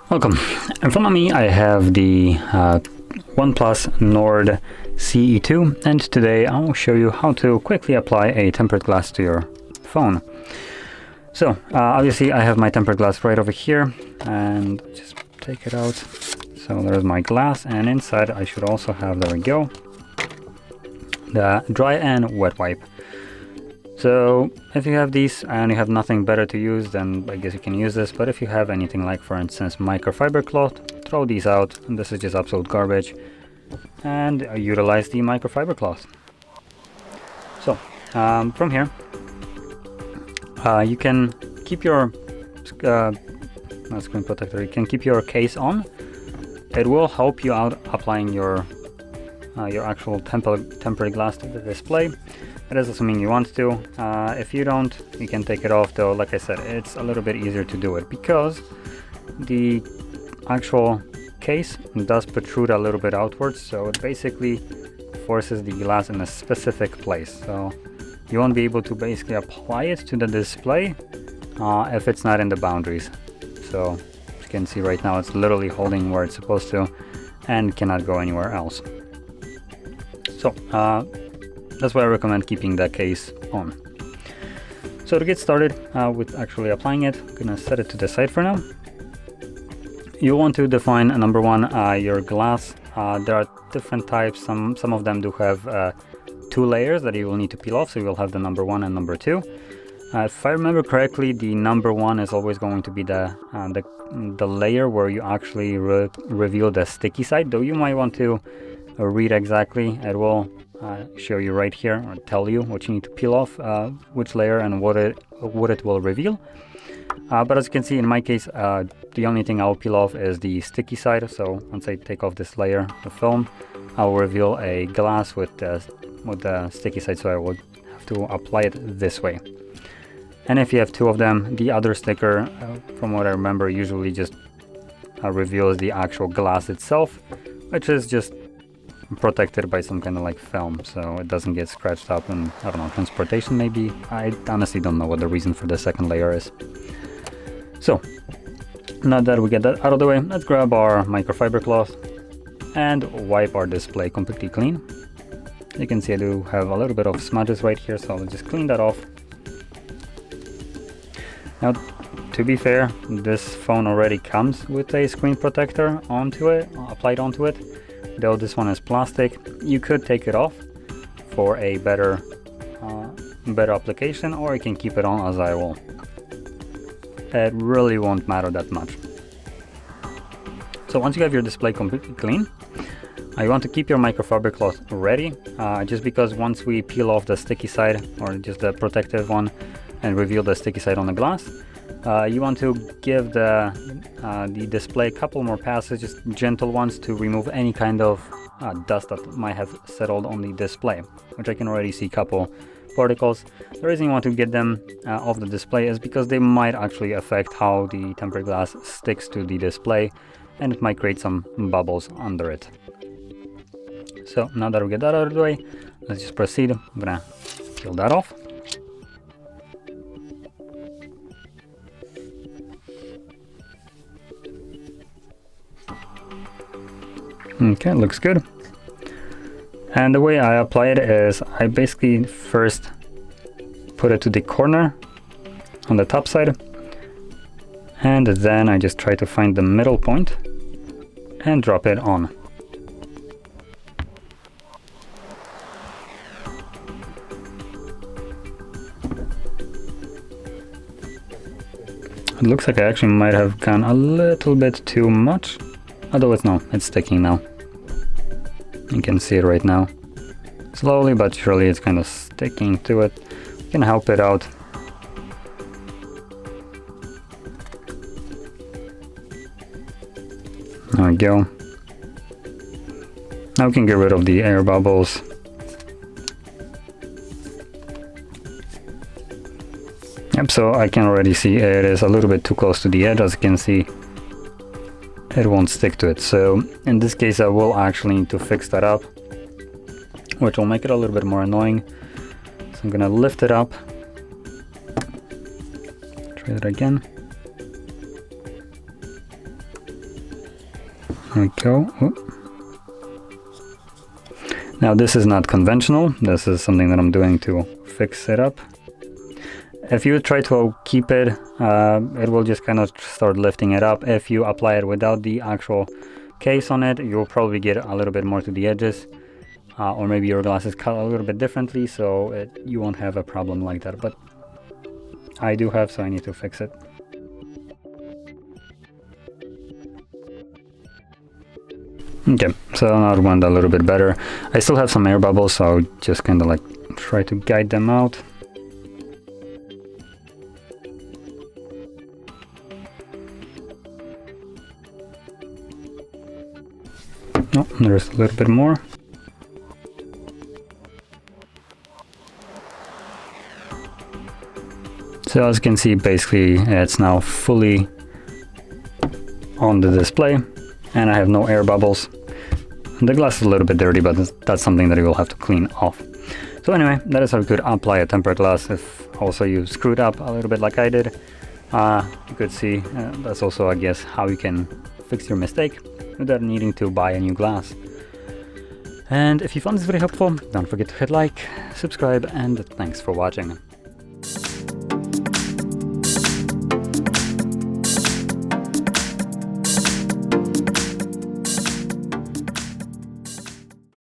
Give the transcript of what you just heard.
Welcome. In front of me I have the OnePlus Nord CE2, and today I will show you how to quickly apply a tempered glass to your phone. So obviously I have my tempered glass right over here, and just take it out. So there's my glass, and inside I should also have, there we go, the dry and wet wipe. So if you have these and you have nothing better to use, then I guess you can use this. But if you have anything like, for instance, microfiber cloth, throw these out. And this is just absolute garbage. And utilize the microfiber cloth. So from here, you can keep your screen protector. You can keep your case on. It will help you out applying your actual tempered glass to the display. It is assuming you want to. If you don't, you can take it off, though. Like I said, it's a little bit easier to do it because the actual case does protrude a little bit outwards, so it basically forces the glass in a specific place. So you won't be able to basically apply it to the display if it's not in the boundaries. So as you can see right now, it's literally holding where it's supposed to and cannot go anywhere else. So that's why I recommend keeping the case on. So to get started with actually applying it, I'm gonna set it to the side for now. You want to define number one, your glass. There are different types. Some of them do have 2 layers that you will need to peel off, so you will have the number 1 and number 2. If I remember correctly, the number 1 is always going to be the layer where you actually reveal the sticky side, though you might want to read exactly. It will show you right here, or tell you what you need to peel off, which layer and what it will reveal. But as you can see, in my case, the only thing I will peel off is the sticky side. So once I take off this layer of film, I will reveal a glass with the sticky side. So I will have to apply it this way. And if you have 2 of them, the other sticker, from what I remember, usually just reveals the actual glass itself, which is just protected by some kind of like film, so it doesn't get scratched up and, I don't know, transportation maybe. I honestly don't know what the reason for the second layer is. So now that we get that out of the way, let's grab our microfiber cloth and wipe our display completely clean. You can see I do have a little bit of smudges right here, so I'll just clean that off. Now, to be fair, this phone already comes with a screen protector applied onto it. Though this one is plastic, you could take it off for a better application, or you can keep it on as I will. It really won't matter that much. So once you have your display completely clean, you want to keep your microfiber cloth ready, just because once we peel off the sticky side, or just the protective one, and reveal the sticky side on the glass, you want to give the display a couple more passes, just gentle ones, to remove any kind of dust that might have settled on the display, which I can already see a couple particles. The reason you want to get them off the display is because they might actually affect how the tempered glass sticks to the display, and it might create some bubbles under it. So now that we get that out of the way, let's just proceed. I'm gonna peel that off. Okay, looks good. And the way I apply it is I basically first put it to the corner on the top side, and then I just try to find the middle point and drop it on. It looks like I actually might have gone a little bit too much, although it's sticking now. You can see it right now. Slowly but surely it's kind of sticking to it. You can help it out. There we go. Now we can get rid of the air bubbles. Yep, so I can already see it is a little bit too close to the edge. As you can see, it won't stick to it. So in this case, I will actually need to fix that up, which will make it a little bit more annoying. So I'm gonna lift it up. Try that again. There we go. Whoop. Now this is not conventional. This is something that I'm doing to fix it up. If you try to keep it, it will just kind of start lifting it up. If you apply it without the actual case on it, you'll probably get a little bit more to the edges, or maybe your glass is cut a little bit differently, so you won't have a problem like that. But I do have, so I need to fix it. Okay, so now it went a little bit better. I still have some air bubbles, so I'll just kind of like try to guide them out. Oh, there's a little bit more. So as you can see, basically it's now fully on the display, and I have no air bubbles. The glass is a little bit dirty, but that's something that you will have to clean off. So anyway, that is how you could apply a tempered glass if also you screwed up a little bit like I did. You could see that's also, I guess, how you can fix your mistake without needing to buy a new glass. And if you found this video helpful, don't forget to hit like, subscribe, and thanks for watching.